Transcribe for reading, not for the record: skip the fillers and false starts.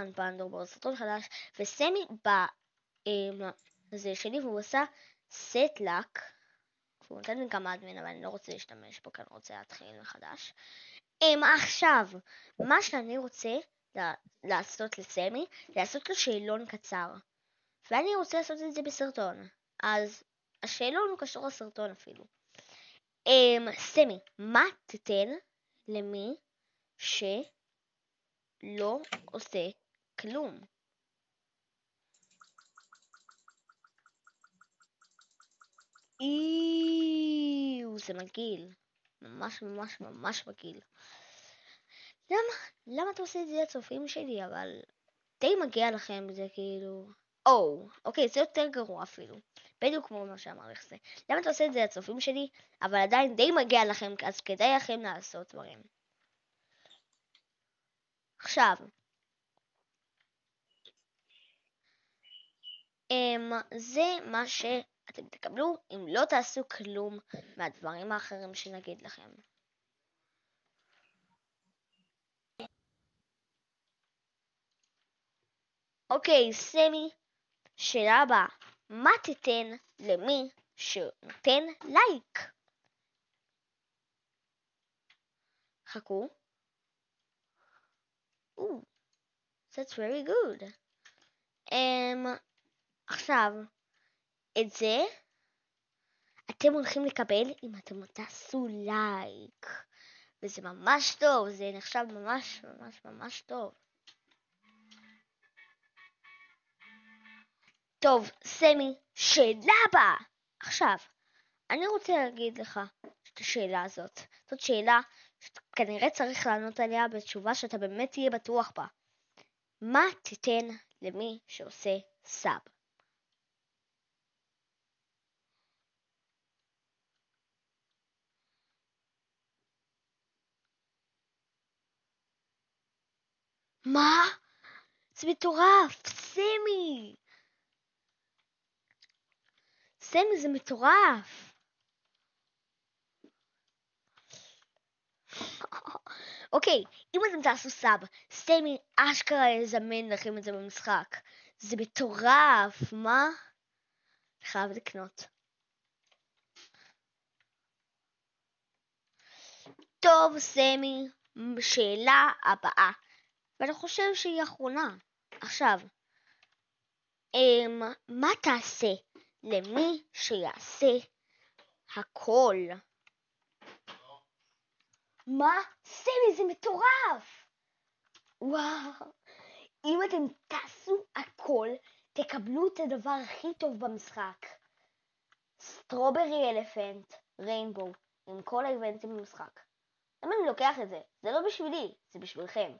שולחן פנדור בסרטון חדש, וסמי בזה שלי, והוא עשה סט לק, הוא נותן לי כמה אדמין, אבל אני לא רוצה להשתמש בו, כי אני רוצה להתחיל מחדש. עכשיו, מה שאני רוצה לעשות לסמי, לעשות לו שאלון קצר, ואני רוצה לעשות את זה בסרטון, אז השאלון הוא קשור לסרטון אפילו. סמי, מה תיתן למי שלא עושה כלום? זה מגעיל, ממש ממש ממש מגעיל. למה אתה עושה את זה לצופים שלי? אבל די מגיע לכם, זה כאילו... אוקיי, זה יותר גרוע אפילו. בדיוק כמו מה שאמר זה. למה אתה עושה את זה לצופים שלי? אבל עדיין די מגיע לכם, אז כדאי לכם לעשות דברים. עכשיו, זה מה שאתם תקבלו אם לא תעשו כלום מהדברים האחרים שנגיד לכם. אוקיי, סמי, שאלה הבאה. מה תיתן למי שנותן לייק? חכו. That's very good. עכשיו, את זה אתם הולכים לקבל אם אתם תעשו לייק. וזה ממש טוב, זה נחשב ממש ממש ממש טוב. טוב, סמי, שאלה הבאה. עכשיו, אני רוצה להגיד לך את השאלה הזאת. זאת שאלה שכנראה צריך לענות עליה בתשובה שאתה באמת תהיה בטוח בה. מה תיתן למי שעושה סאב? מה? זה מטורף, סמי! סמי, זה מטורף! אוקיי, אם אתם תעשו סאב, סמי אשכרה יזמן לכם את זה במשחק. זה מטורף, מה? חייב לקנות. טוב, סמי, שאלה הבאה. ואני חושב שהיא אחרונה. עכשיו, מה תעשה למי שיעשה הכל? מה? סמי, זה מטורף! וואו. אם אתם תעשו הכל, תקבלו את הדבר הכי טוב במשחק. סטרוברי אלפנט, ריינבו, עם כל האיבנטים במשחק. למה אני לוקח את זה? זה לא בשבילי, זה בשבילכם.